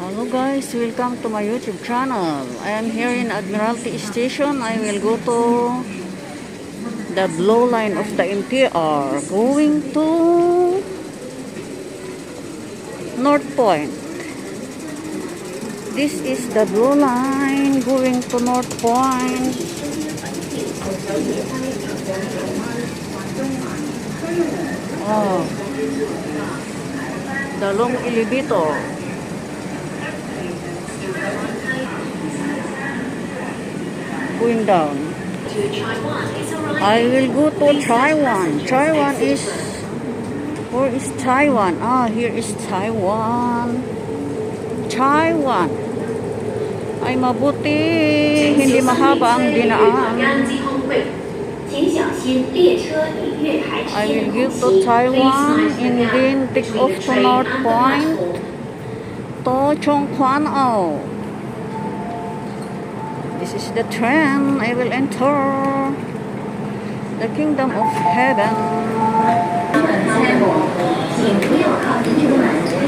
Hello guys, welcome to my YouTube channel. I am here in Admiralty Station. I will go to the blue line of the MTR going to North Point. This is the blue line going to North Point. Oh, the long elevator. Going down. I will go to Taiwan. Taiwan is... Where is Taiwan? Ah, here is Taiwan. Taiwan. Ay mabuti. Hindi mahaba ang dinaan. I will go to Taiwan and then take off to North Point to Tseung Kwan O. This is the train. I will enter the kingdom of heaven.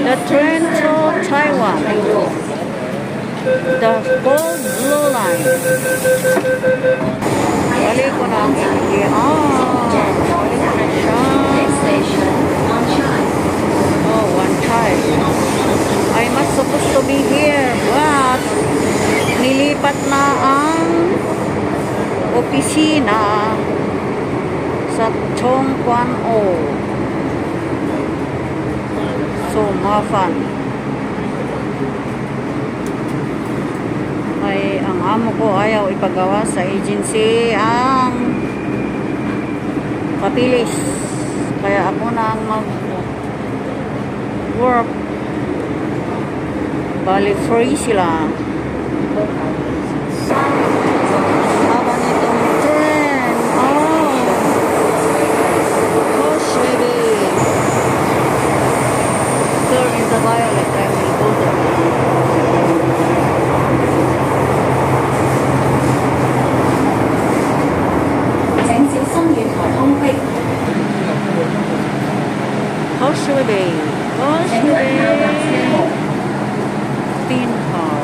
The train to Taiwan. The gold blue line. Balik ko na ang MTR. Balik ko na siya. Oh, one child. I must supposed to be here, but nilipat na ang opisina sa Tseung Kwan O. So, mafan. Ay, ang amo ko ayaw ipagawa sa agency ang papilis. Kaya ako na ang mag-work. Bali, free sila. Haba nitong train. Oh, shady. There is the violet. I will go there. How should they? How should they? Thin car.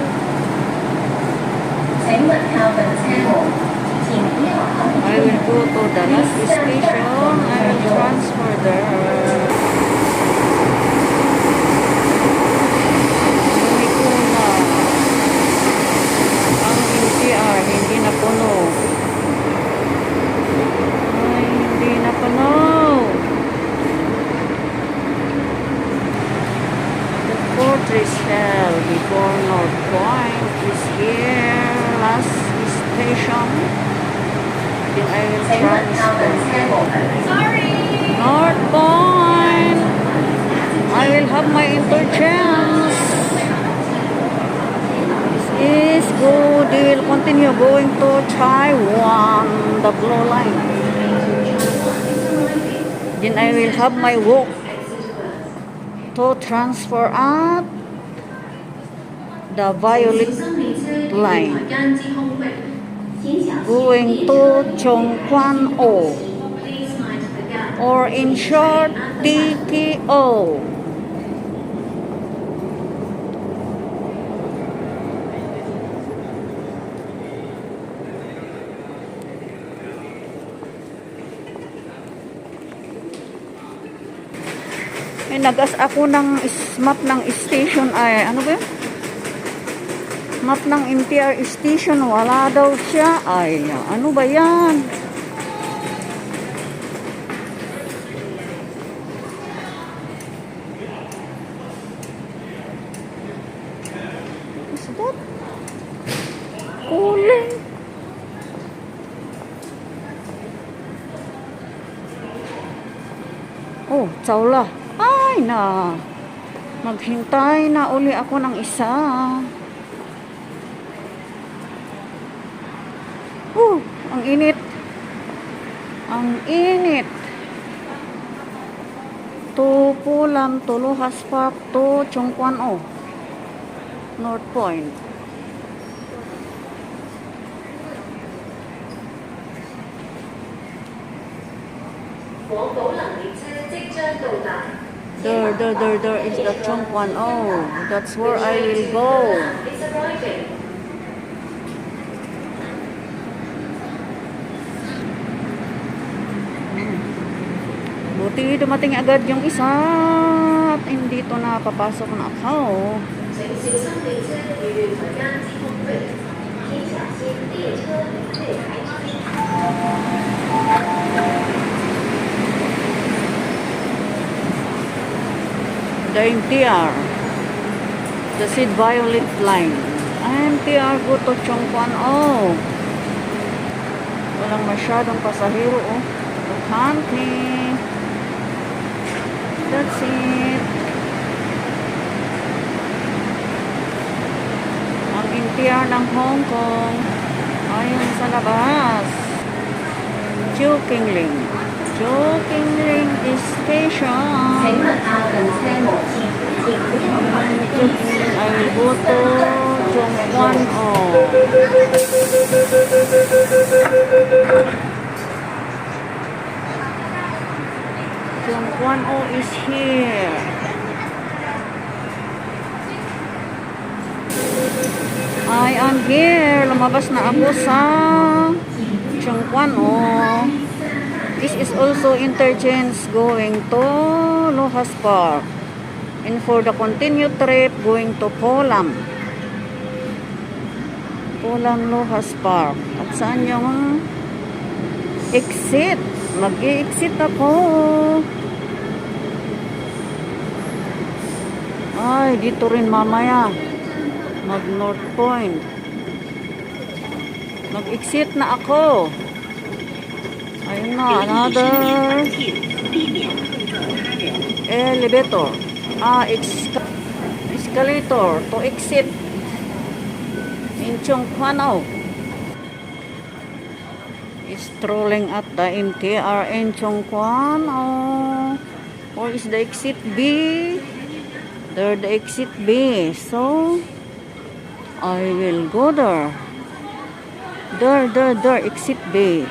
I will go to the last station. I will transfer there. Lumikuna. Ang MTR hindi na puno. Ay, hindi na puno. The fortress hell before North Point is here. Last station. Then I will transfer. Sorry. North Point. I will have my interchange. This is good. They will continue going to Taiwan, the blue line. Then I will have my walk to transfer at the violet line going to Tseung Kwan O, or in short TKO. May nagas ako ng map ng station. Ay, ano ba yun? Map ng MTR station, wala daw siya. Ay, ano ba yan? Is that? Kuling. Oh, tsawla. Ay, na. Maghintay na uli ako ng isa. Ang init. Ang init. To Pulam, to Lohas Park, to Tseung Kwan O. North Point. There is the Tseung Kwan O. That's where I will go. Buti dumating agad yung isa at hindi to napapasok na ako. The MTR, the Seed Violet line. MTR go to Tseung Kwan O. Walang masyadong pasahero, oh. Hunting. That's it. Ang MTR ng Hong Kong ayun sa labas. Chukingling Station. I will go to Tseung Kwan O. Tseung Kwan O is here. I am here. Lumabas na ako sa Tseung Kwan O. This is also interchange going to Lohas Park. And for the continued trip, going to Polam, Lohas Park. At saan yung exit? Mag-i-exit ako. Ay, dito rin mamaya. Mag-North Point. Mag-exit na ako. Ayun na, another elevator. Escalator to exit in Tseung Kwan O. Strolling at the MTR in Tseung Kwan O. Or is the exit B? There the exit B. So I will go there. There, exit B.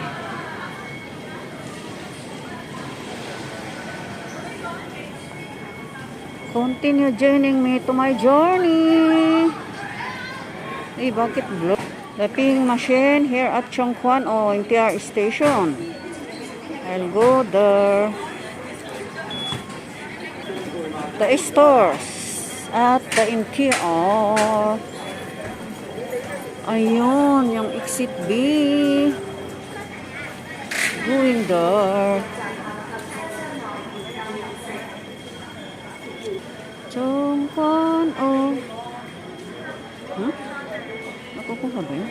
Continue joining me to my journey. Eh, bakit block? The ping machine here at Tseung Kwan O MTR station. I'll go there. The stores at the MTR. Ayun, yung exit B. Going there. Tseung Kwan O. Huh? Nakukuha ba yun?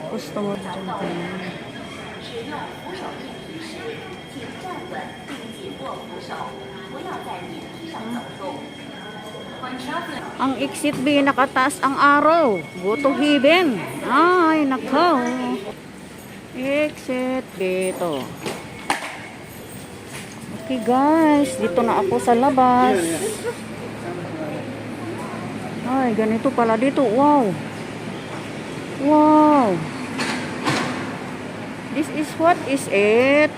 Customer Tseung Kwan O. Ang exit B nakataas ang araw. Go to heaven. Ay, nakaw. Exit B to. Okay guys, dito na ako sa labas. Ay, ganito pala dito. Wow. Wow. This is what is it?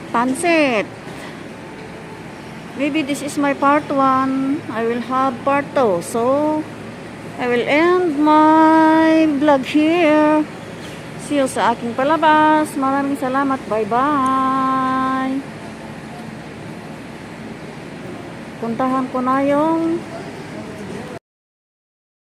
Pansit. Maybe this is my part 1. I will have part 2. So, I will end my vlog here. See you sa aking palabas. Maraming salamat. Bye-bye. Puntahan ko na yung